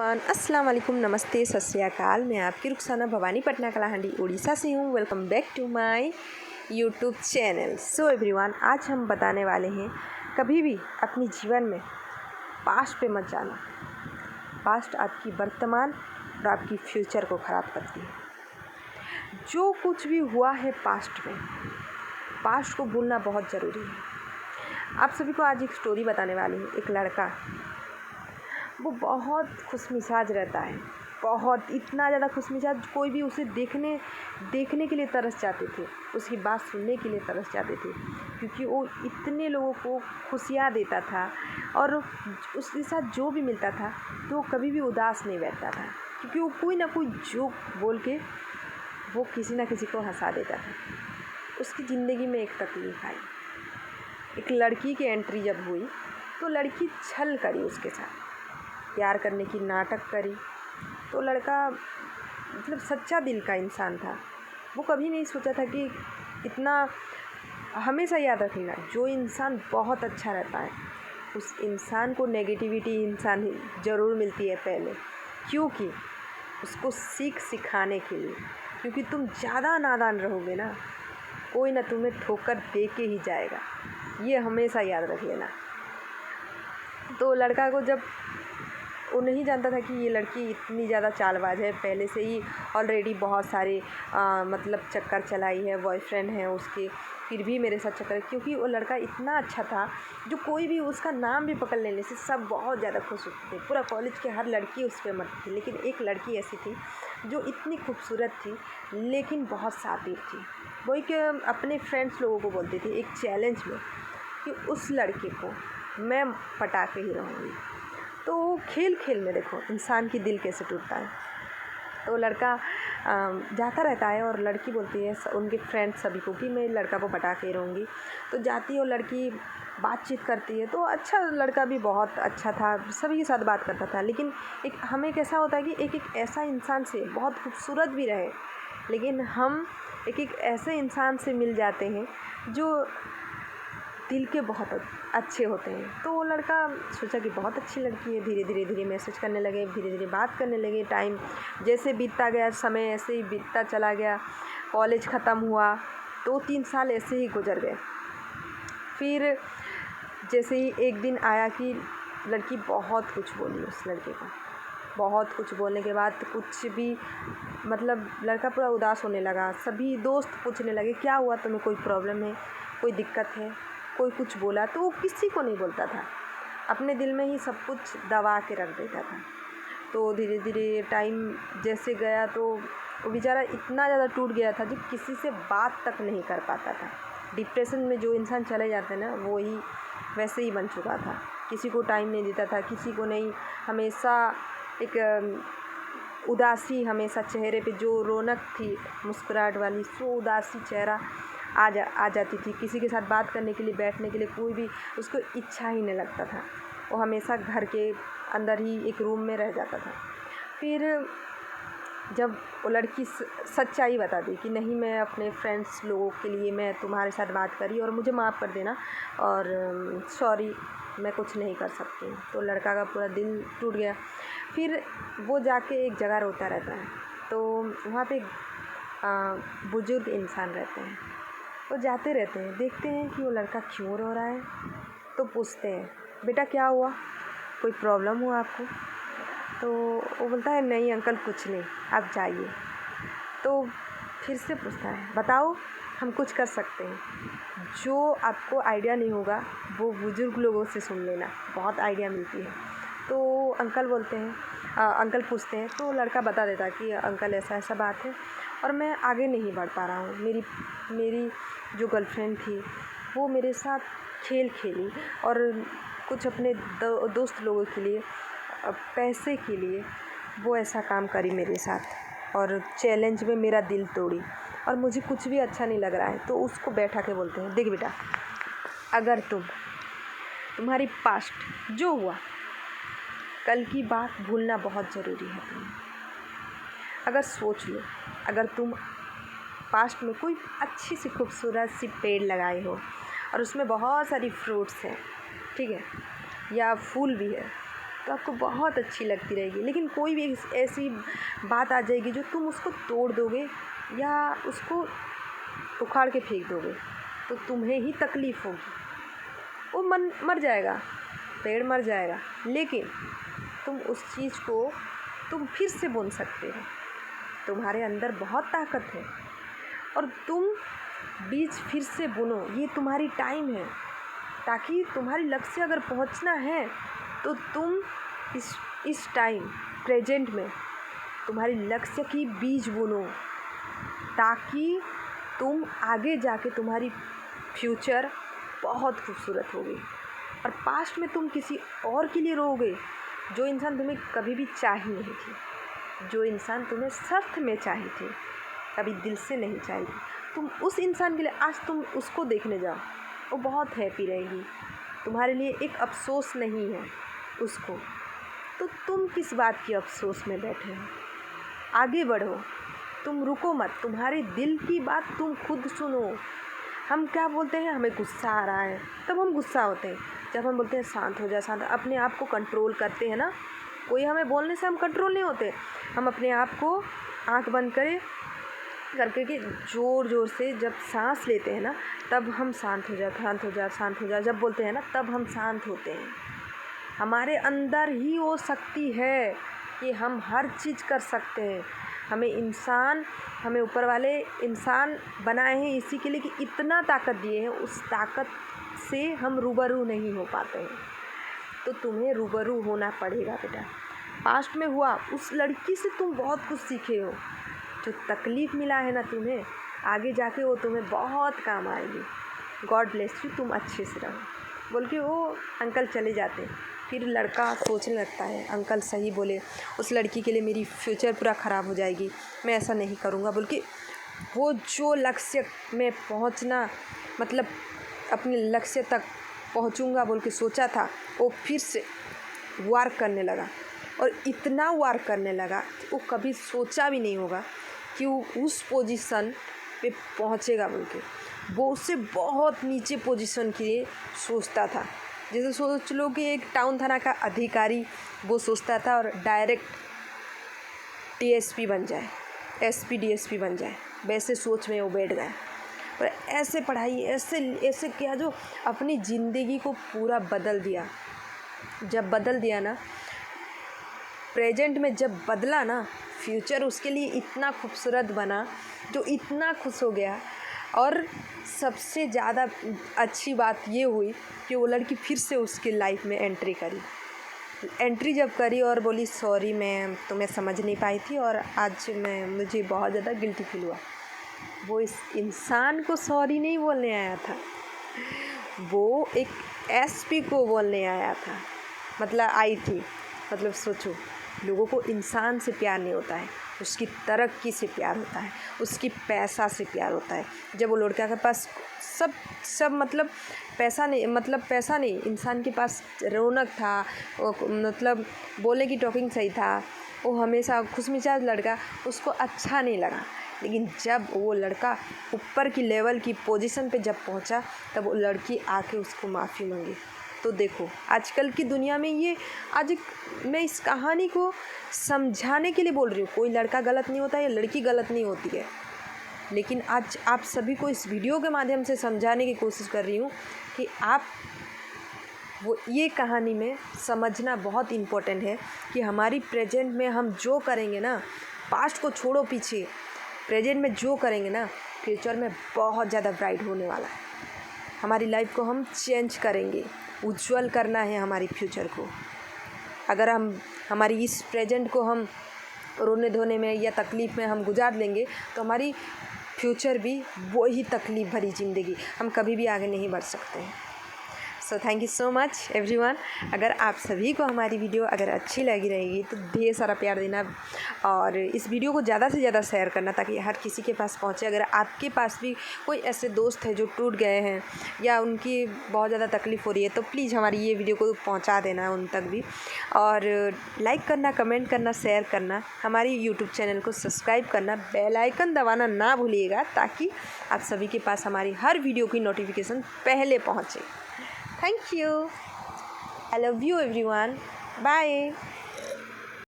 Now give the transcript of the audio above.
अस्सलाम वालेकुम, नमस्ते, सत श्री अकाल। मैं आपकी रुखसाना भवानी पटना कलाहंडी उड़ीसा से हूँ। Welcome back to my YouTube channel. So everyone, आज हम बताने वाले हैं कभी भी अपनी जीवन में पास्ट पे मत जाना। पास्ट आपकी वर्तमान और आपकी फ्यूचर को ख़राब करती है। जो कुछ भी हुआ है पास्ट में, पास्ट को भूलना बहुत ज़रूरी है। आप सभी को आज एक स्टोरी बताने वाली हूँ। एक लड़का, वो बहुत खुशमिजाज रहता है, बहुत इतना ज़्यादा खुशमिजाज, कोई भी उसे देखने के लिए तरस जाते थे, उसकी बात सुनने के लिए तरस जाते थे, क्योंकि वो इतने लोगों को खुशियाँ देता था और उसके साथ जो भी मिलता था तो वो कभी भी उदास नहीं बैठता था, क्योंकि वो कोई ना कोई जोक बोल के वो किसी ना किसी को हंसा देता था। उसकी ज़िंदगी में एक तकलीफ़ आई। एक लड़की की एंट्री जब हुई तो लड़की छल करी, उसके साथ प्यार करने की नाटक करी। तो लड़का मतलब सच्चा दिल का इंसान था। वो कभी नहीं सोचा था कि इतना, हमेशा याद रखना, जो इंसान बहुत अच्छा रहता है उस इंसान को नेगेटिविटी इंसान ज़रूर मिलती है पहले, क्योंकि उसको सीख सिखाने के लिए। क्योंकि तुम ज़्यादा नादान रहोगे ना, कोई ना तुम्हें ठोकर दे के ही जाएगा, ये हमेशा याद रख लेना। तो लड़का को जब वो नहीं जानता था कि ये लड़की इतनी ज़्यादा चालबाज है, पहले से ही ऑलरेडी बहुत सारे मतलब चक्कर चलाई है, बॉयफ्रेंड हैं उसके, फिर भी मेरे साथ चक्कर, क्योंकि वो लड़का इतना अच्छा था जो कोई भी उसका नाम भी पकड़ लेने से सब बहुत ज़्यादा खुश होते थे। पूरा कॉलेज के हर लड़की उस पर मरती थी, लेकिन एक लड़की ऐसी थी जो इतनी खूबसूरत थी लेकिन बहुत शातिर थी। वो एक अपने फ्रेंड्स लोगों को बोलती थी एक चैलेंज में कि उस लड़के को मैं पटा के ही रहूँगी। तो खेल खेल में देखो इंसान की दिल कैसे टूटता है। तो लड़का जाता रहता है और लड़की बोलती है उनके फ्रेंड्स सभी को कि मैं लड़का को पटा के रहूँगी। तो जाती है और लड़की बातचीत करती है, तो अच्छा, लड़का भी बहुत अच्छा था, सभी के साथ बात करता था। लेकिन एक हमें कैसा होता है कि एक ऐसा इंसान से बहुत खूबसूरत भी रहे, लेकिन हम एक ऐसे इंसान से मिल जाते हैं जो दिल के बहुत अच्छे होते हैं। तो वो लड़का सोचा कि बहुत अच्छी लड़की है, धीरे मैसेज करने लगे, धीरे बात करने लगे। टाइम जैसे बीतता गया, समय ऐसे ही बीतता चला गया। कॉलेज ख़त्म हुआ, 2-3 साल ऐसे ही गुजर गए। फिर जैसे ही एक दिन आया कि लड़की बहुत कुछ बोली उस लड़के को। बहुत कुछ बोलने के बाद कुछ भी मतलब लड़का पूरा उदास होने लगा। सभी दोस्त पूछने लगे क्या हुआ, तुम्हें कोई प्रॉब्लम है, कोई दिक्कत है, कोई कुछ बोला? तो वो किसी को नहीं बोलता था, अपने दिल में ही सब कुछ दबा के रख देता था। तो धीरे टाइम जैसे गया तो वो बेचारा इतना ज़्यादा टूट गया था जो किसी से बात तक नहीं कर पाता था। डिप्रेशन में जो इंसान चले जाते हैं ना, वो ही वैसे ही बन चुका था। किसी को टाइम नहीं देता था, किसी को नहीं, हमेशा एक उदासी, हमेशा चेहरे पे जो रौनक थी मुस्कुराहट वाली, सो उदासी चेहरा आ जाती थी। किसी के साथ बात करने के लिए, बैठने के लिए कोई भी उसको इच्छा ही नहीं लगता था। वो हमेशा घर के अंदर ही एक रूम में रह जाता था। फिर जब वो लड़की सच्चाई बता दी कि नहीं, मैं अपने फ्रेंड्स लोगों के लिए मैं तुम्हारे साथ बात करी और मुझे माफ़ कर देना और सॉरी, मैं कुछ नहीं कर सकती। तो लड़का का पूरा दिल टूट गया। फिर वो जाके एक जगह रोता रहता है। तो वहाँ पे बुज़ुर्ग इंसान रहते हैं, वो जाते रहते हैं, देखते हैं कि वो लड़का क्यों रो रहा है। तो पूछते हैं बेटा क्या हुआ, कोई प्रॉब्लम हुआ आपको? तो वो बोलता है नहीं अंकल कुछ नहीं, आप जाइए। तो फिर से पूछता है बताओ, हम कुछ कर सकते हैं। जो आपको आइडिया नहीं होगा वो बुज़ुर्ग लोगों से सुन लेना, बहुत आइडिया मिलती है। तो अंकल बोलते हैं अंकल पूछते हैं, तो लड़का बता देता है कि अंकल ऐसा बात है और मैं आगे नहीं बढ़ पा रहा हूँ। मेरी जो गर्लफ्रेंड थी वो मेरे साथ खेल खेली और कुछ अपने दोस्त लोगों के लिए, पैसे के लिए वो ऐसा काम करी मेरे साथ और चैलेंज में मेरा दिल तोड़ी और मुझे कुछ भी अच्छा नहीं लग रहा है। तो उसको बैठा के बोलते हैं देख बेटा, अगर तुम्हारी पास्ट जो हुआ, कल की बात भूलना बहुत ज़रूरी है। अगर सोच लो, अगर तुम पास्ट में कोई अच्छी सी खूबसूरत सी पेड़ लगाए हो और उसमें बहुत सारी फ्रूट्स हैं, ठीक है, या फूल भी है, तो आपको बहुत अच्छी लगती रहेगी। लेकिन कोई भी ऐसी बात आ जाएगी जो तुम उसको तोड़ दोगे या उसको उखाड़ के फेंक दोगे तो तुम्हें ही तकलीफ़ होगी। वो मन मर जाएगा, पेड़ मर जाएगा, लेकिन तुम उस चीज़ को तुम फिर से बोन सकते हो। तुम्हारे अंदर बहुत ताकत है और तुम बीज फिर से बुनो। ये तुम्हारी टाइम है, ताकि तुम्हारी लक्ष्य अगर पहुंचना है तो तुम इस टाइम प्रेजेंट में तुम्हारी लक्ष्य की बीज बुनो, ताकि तुम आगे जाके तुम्हारी फ्यूचर बहुत खूबसूरत होगी। और पास्ट में तुम किसी और के लिए रोओगे, जो इंसान तुम्हें कभी भी चाही नहीं थी, जो इंसान तुम्हें स्वार्थ में चाही थी, कभी दिल से नहीं चाही थी, तुम उस इंसान के लिए आज तुम उसको देखने जाओ, वो बहुत हैप्पी रहेगी, तुम्हारे लिए एक अफसोस नहीं है उसको। तो तुम किस बात की अफसोस में बैठे हो? आगे बढ़ो, तुम रुको मत, तुम्हारे दिल की बात तुम खुद सुनो। हम क्या बोलते हैं, हमें गुस्सा आ रहा है, तब हम गुस्सा होते हैं। जब हम बोलते हैं शांत हो जा, शांत, अपने आप को कंट्रोल करते हैं ना, कोई हमें बोलने से हम कंट्रोल नहीं होते। हम अपने आप को आंख बंद करके कि ज़ोर ज़ोर से जब सांस लेते हैं ना, तब हम शांत हो जा, शांत हो जा, शांत हो जा, जब बोलते हैं ना तब हम शांत होते हैं। हमारे अंदर ही वो शक्ति है कि हम हर चीज़ कर सकते हैं। हमें ऊपर वाले इंसान बनाए हैं इसी के लिए कि इतना ताकत दिए हैं, उस ताकत से हम रूबरू नहीं हो पाते हैं। तो तुम्हें रूबरू होना पड़ेगा बेटा। पास्ट में हुआ, उस लड़की से तुम बहुत कुछ सीखे हो। जो तकलीफ़ मिला है ना तुम्हें, आगे जाके वो तुम्हें बहुत काम आएगी। गॉड ब्लेस यू, तुम अच्छे से रहो बोल के वो अंकल चले जाते हैं। फिर लड़का सोचने लगता है, अंकल सही बोले, उस लड़की के लिए मेरी फ्यूचर पूरा ख़राब हो जाएगी, मैं ऐसा नहीं करूँगा बोल के वो जो लक्ष्य में पहुँचना, मतलब अपने लक्ष्य तक पहुँचूँगा बोल के सोचा था, वो फिर से वार करने लगा। और इतना वार करने लगा वो कभी सोचा भी नहीं होगा कि वो उस पोजीशन पे पहुँचेगा बोल के। वो उससे बहुत नीचे पोजीशन के लिए सोचता था। जैसे सोच लो कि एक टाउन थाना का अधिकारी वो सोचता था और डायरेक्ट टीएसपी बन जाए, एसपी डीएसपी बन जाए, वैसे सोच में वो बैठ गया। और ऐसे पढ़ाई ऐसे किया जो अपनी ज़िंदगी को पूरा बदल दिया। जब बदल दिया ना, प्रेजेंट में जब बदला ना, फ्यूचर उसके लिए इतना खूबसूरत बना, जो इतना खुश हो गया। और सबसे ज़्यादा अच्छी बात ये हुई कि वो लड़की फिर से उसके लाइफ में एंट्री जब करी और बोली सॉरी मैं तुम्हें समझ नहीं पाई थी और आज मुझे बहुत ज़्यादा गिल्टी फील हुआ। वो इस इंसान को सॉरी नहीं बोलने आया था, वो एक एसपी को बोलने आया था, मतलब सोचो, लोगों को इंसान से प्यार नहीं होता है, उसकी तरक्की से प्यार होता है, उसकी पैसा से प्यार होता है। जब वो लड़का के पास सब मतलब पैसा नहीं, इंसान के पास रौनक था, मतलब बोले की टॉकिंग सही था, वो हमेशा खुशमिजाज लड़का, उसको अच्छा नहीं लगा। लेकिन जब वो लड़का ऊपर की लेवल की पोजीशन पे जब पहुंचा, तब वो लड़की आके उसको माफ़ी मांगी। तो देखो आजकल की दुनिया में ये मैं इस कहानी को समझाने के लिए बोल रही हूँ। कोई लड़का गलत नहीं होता या लड़की गलत नहीं होती है, लेकिन आज आप सभी को इस वीडियो के माध्यम से समझाने की कोशिश कर रही हूँ कि आप ये कहानी में समझना बहुत इम्पोर्टेंट है कि हमारी प्रेजेंट में हम जो करेंगे ना, पास्ट को छोड़ो पीछे, प्रेजेंट में जो करेंगे ना, फ्यूचर में बहुत ज़्यादा ब्राइट होने वाला है। हमारी लाइफ को हम चेंज करेंगे, उज्जवल करना है हमारी फ्यूचर को। अगर हम हमारी इस प्रेजेंट को हम रोने धोने में या तकलीफ़ में हम गुजार लेंगे, तो हमारी फ्यूचर भी वही तकलीफ़ भरी ज़िंदगी, हम कभी भी आगे नहीं बढ़ सकते हैं। So thank you so much everyone. अगर आप सभी को हमारी वीडियो अगर अच्छी लगी रहेगी तो ढेर सारा प्यार देना और इस वीडियो को ज़्यादा से ज़्यादा शेयर करना, ताकि हर किसी के पास पहुँचे। अगर आपके पास भी कोई ऐसे दोस्त है जो टूट गए हैं या उनकी बहुत ज़्यादा तकलीफ़ हो रही है, तो प्लीज़ हमारी ये वीडियो को पहुँचा देना उन तक भी। और लाइक करना, कमेंट करना, शेयर करना, हमारी यूट्यूब चैनल को सब्सक्राइब करना, बेल आइकन दबाना ना भूलिएगा, ताकि आप सभी के पास हमारी हर वीडियो की नोटिफिकेशन पहले पहुँचे। Thank you. I love you everyone. Bye.